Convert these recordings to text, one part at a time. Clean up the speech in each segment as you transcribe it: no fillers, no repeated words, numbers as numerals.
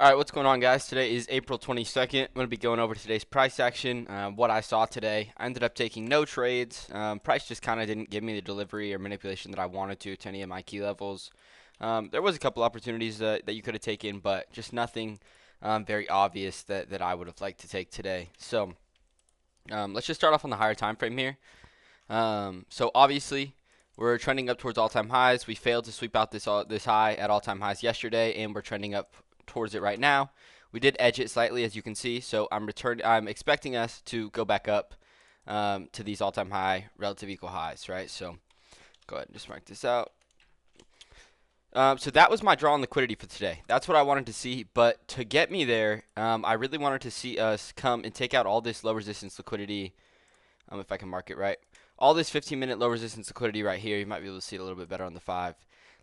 Alright, what's going on, guys? Today is April 22nd. I'm going to be going over today's price action, what I saw today. I ended up taking no trades. Price just kind of didn't give me the delivery or manipulation that I wanted to any of my key levels. There was a couple opportunities that you could have taken, but just nothing very obvious that I would have liked to take today. So let's just start off on the higher time frame here. So obviously, we're trending up towards all-time highs. We failed to sweep out this high at all-time highs yesterday, and we're trending up towards it right now. We did edge it slightly, as you can see. So I'm expecting us to go back up to these all-time high relative equal highs, right? So go ahead and just mark this out. So that was my draw on liquidity for today. That's what I wanted to see. But to get me there, I really wanted to see us come and take out all this low resistance liquidity. If I can mark it right. All this 15-minute low resistance liquidity right here, you might be able to see it a little bit better on the 5.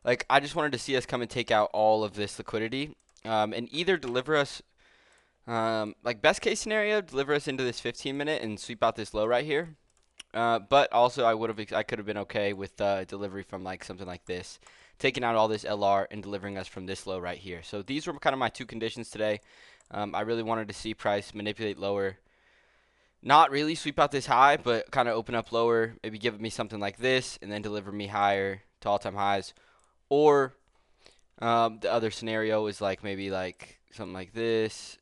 Like, I just wanted to see us come and take out all of this liquidity and either deliver us, like best case scenario, deliver us into this 15-minute and sweep out this low right here. But also I could have been okay with delivery from like something like this, taking out all this LR and delivering us from this low right here. So these were kind of my two conditions today. I really wanted to see price manipulate lower. Not really sweep out this high, but kind of open up lower, maybe give me something like this, and then deliver me higher to all-time highs. Or the other scenario is like maybe like something like this,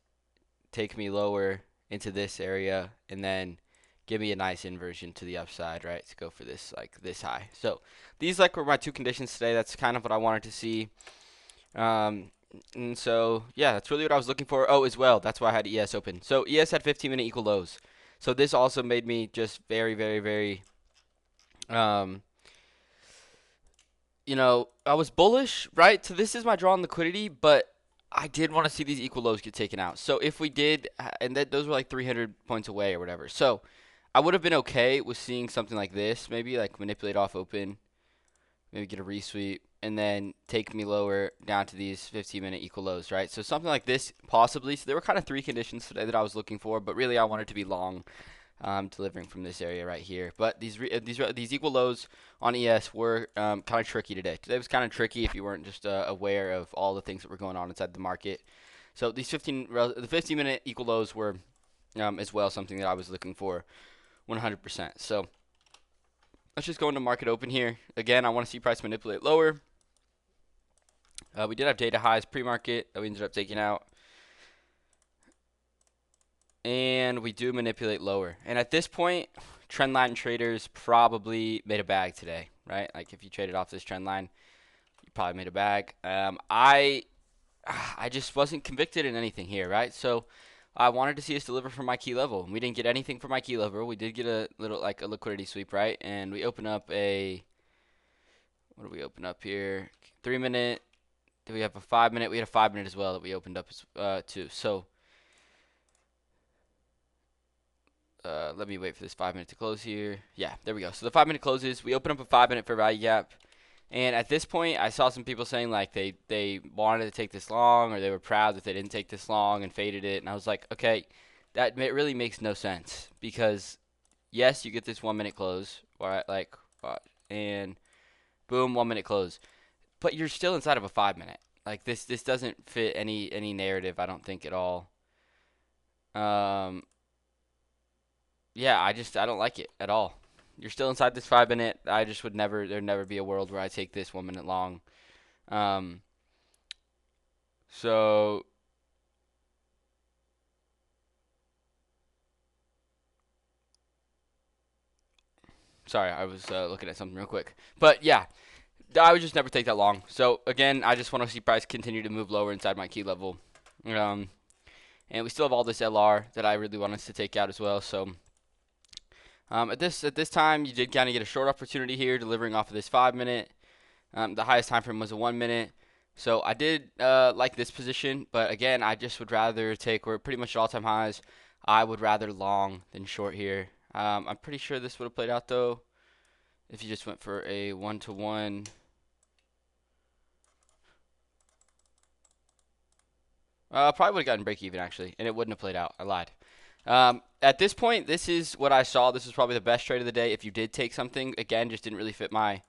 take me lower into this area, and then give me a nice inversion to the upside, right? To go for this like this high. So these like were my two conditions today. That's kind of what I wanted to see. And so yeah, that's really what I was looking for. Oh, as well, that's why I had ES open. So ES had 15-minute equal lows. So this also made me just very, very, very, um, I was bullish, right? So this is my draw on liquidity, but I did want to see these equal lows get taken out. So if we did, and those were like 300 points away or whatever. So I would have been okay with seeing something like this, maybe like manipulate off open, maybe get a resweep, and then take me lower down to these 15-minute equal lows, right? So something like this, possibly. So there were kind of three conditions today that I was looking for, but really I wanted to be long, delivering from this area right here. But these equal lows on ES were kind of tricky today. Today was kind of tricky if you weren't just aware of all the things that were going on inside the market. So the 15-minute equal lows were as well something that I was looking for 100%. So let's just go into market open here. Again, I want to see price manipulate lower. We did have data highs pre-market that we ended up taking out. And we do manipulate lower. And at this point, trend line traders probably made a bag today, right? Like if you traded off this trend line, you probably made a bag. I just wasn't convicted in anything here, right? So I wanted to see us deliver from my key level. We didn't get anything from my key level. We did get a little like a liquidity sweep, right? And we open up a, what do we open up here? 3-minute. Do we have a 5-minute? We had a 5-minute as well that we opened up too. So let me wait for this 5-minute to close here. Yeah, there we go. So the 5-minute closes. We open up a 5-minute fair value gap. And at this point, I saw some people saying like they wanted to take this long, or they were proud that they didn't take this long and faded it. And I was like, okay, that really makes no sense, because yes, you get this 1-minute close, right? Like, and boom, 1-minute close, but you're still inside of a 5-minute. Like this doesn't fit any narrative, I don't think, at all. Um, yeah, I don't like it at all. You're still inside this 5-minute. I just would never, there'd never be a world where I take this 1-minute long. Um, so sorry, I was looking at something real quick. But yeah, I would just never take that long. So again, I just want to see price continue to move lower inside my key level. And we still have all this LR that I really want us to take out as well. So at this time, you did kind of get a short opportunity here, delivering off of this 5-minute. The highest time frame was a 1-minute. So I did like this position, but again, I just would rather take, we're pretty much at all-time highs. I would rather long than short here. I'm pretty sure this would have played out though if you just went for a 1-to-1. Probably would have gotten break even actually, and it wouldn't have played out. I lied. At this point, this is what I saw. This is probably the best trade of the day. If you did take something, again, just didn't really fit my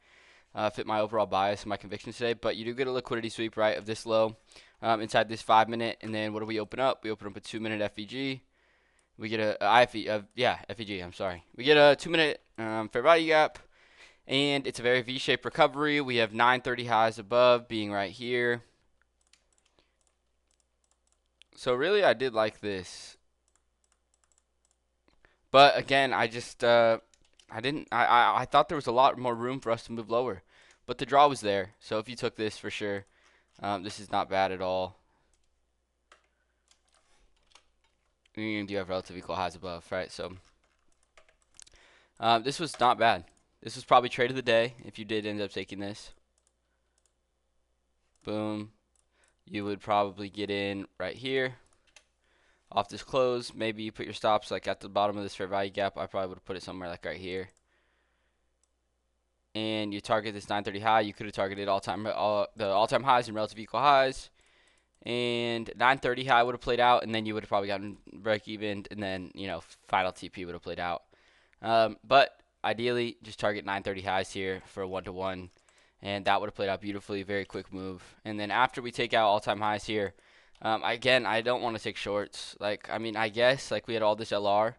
overall bias and my convictions today. But you do get a liquidity sweep, right, of this low. inside this 5 minute. And then what do we open up? We open up a 2 minute FVG. We get a IFE, FVG. I'm sorry. We get a 2 minute fair value gap, and it's a very V-shaped recovery. We have 930 highs above being right here. So really, I did like this, but again, I just I thought there was a lot more room for us to move lower, but the draw was there. So if you took this for sure, this is not bad at all. You do have relative equal highs above, right? So this was not bad. This was probably trade of the day if you did end up taking this. Boom. You would probably get in right here off this close. Maybe you put your stops like at the bottom of this fair value gap. I probably would have put it somewhere like right here. And you target this 930 high. You could have targeted the all-time highs and relative equal highs. And 930 high would have played out, and then you would have probably gotten break even, and then final TP would have played out. But ideally, just target 930 highs here for a 1-to-1, and that would have played out beautifully. Very quick move. And then after we take out all-time highs here, again, I don't want to take shorts. I guess we had all this LR,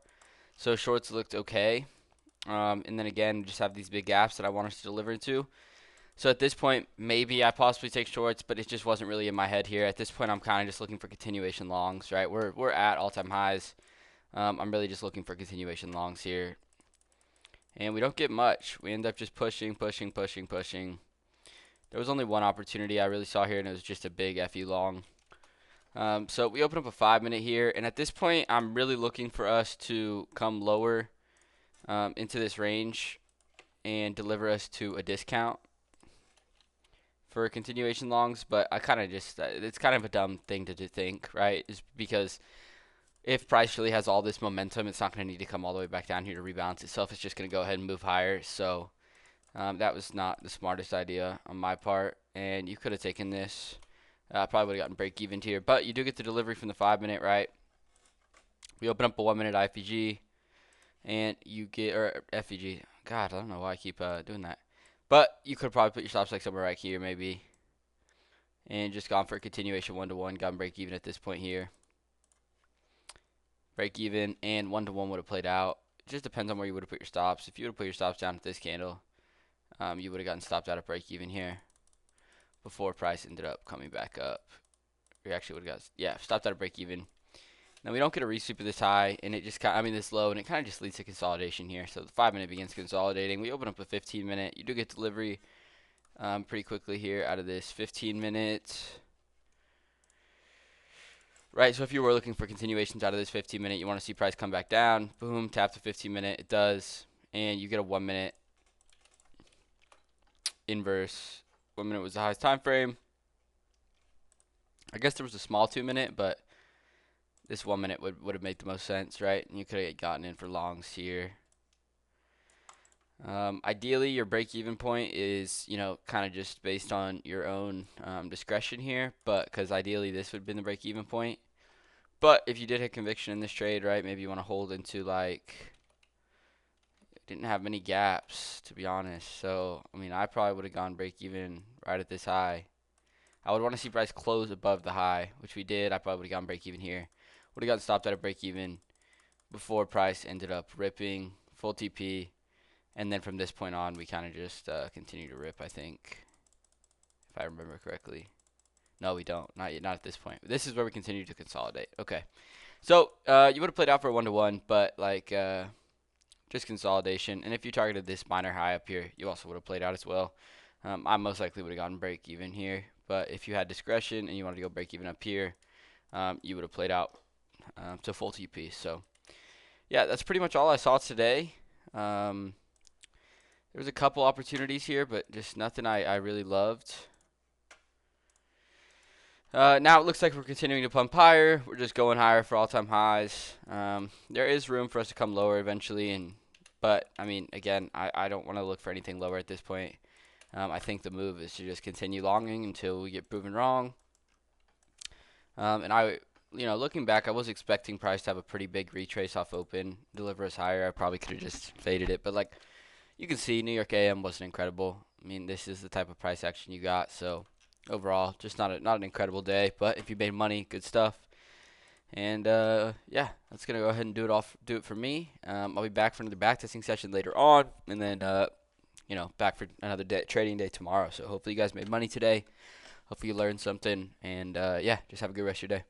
so shorts looked okay. And then again, just have these big gaps that I want us to deliver into. So at this point, maybe I possibly take shorts, but it just wasn't really in my head here. At this point, I'm kind of just looking for continuation longs, right? We're at all-time highs. I'm really just looking for continuation longs here. And we don't get much. We end up just pushing. There was only one opportunity I really saw here, and it was just a big FE long. So we open up a 5-minute here, and at this point, I'm really looking for us to come lower into this range and deliver us to a discount for continuation longs. But I kind of just it's kind of a dumb thing to think, right? Is because if price really has all this momentum, it's not going to need to come all the way back down here to rebalance itself. It's just going to go ahead and move higher. So that was not the smartest idea on my part, and you could have taken this. Probably would have gotten break even here, but you do get the delivery from the 5-minute, right? We open up a 1-minute IFVG, and you get, or FVG. God, I don't know why I keep doing that. But you could probably put your stops somewhere right here, maybe, and just gone for a continuation 1-to-1, gotten break even at this point here. Break even and 1-to-1 would have played out. It just depends on where you would have put your stops. If you would have put your stops down at this candle, you would have gotten stopped out at break even here before price ended up coming back up. We actually would have got, stopped out at break even. Now we don't get a resweep of this high, and it just this low, and it kind of just leads to consolidation here. So the 5-minute begins consolidating. We open up a 15-minute. You do get delivery pretty quickly here out of this 15-minute. Right, so if you were looking for continuations out of this 15-minute, you want to see price come back down. Boom, tap the 15-minute. It does, and you get a 1-minute inverse. 1 minute was the highest time frame. I guess there was a small 2-minute, but this 1 minute would have made the most sense, right? And you could have gotten in for longs here. Ideally, your break-even point is, kind of just based on your own discretion here, but because ideally this would have been the break-even point. But if you did have conviction in this trade, right, maybe you want to hold into didn't have many gaps, to be honest. So, I probably would have gone break-even right at this high. I would want to see price close above the high, which we did. I probably would have gone break-even here. Would have gotten stopped at a break-even before price ended up ripping full TP. And then from this point on, we kind of just continue to rip, I think, if I remember correctly. No, we don't. Not yet, not at this point. This is where we continue to consolidate. Okay. So you would have played out for a 1-to-1, but just consolidation. And if you targeted this minor high up here, you also would have played out as well. I most likely would have gotten break even here. But if you had discretion and you wanted to go break even up here, you would have played out to full TP. So, yeah, that's pretty much all I saw today. There was a couple opportunities here, but just nothing I really loved. Now it looks like we're continuing to pump higher. We're just going higher for all-time highs. There is room for us to come lower eventually, but again, I don't want to look for anything lower at this point. I think the move is to just continue longing until we get proven wrong. And looking back, I was expecting price to have a pretty big retrace off open, deliver us higher. I probably could have just faded it, but you can see, New York AM wasn't incredible. This is the type of price action you got, so overall, just not an incredible day. But if you made money, good stuff. And yeah, that's gonna go ahead and do it for me. I'll be back for another backtesting session later on, and then back for another day, trading day tomorrow. So hopefully you guys made money today. Hopefully you learned something, and yeah, just have a good rest of your day.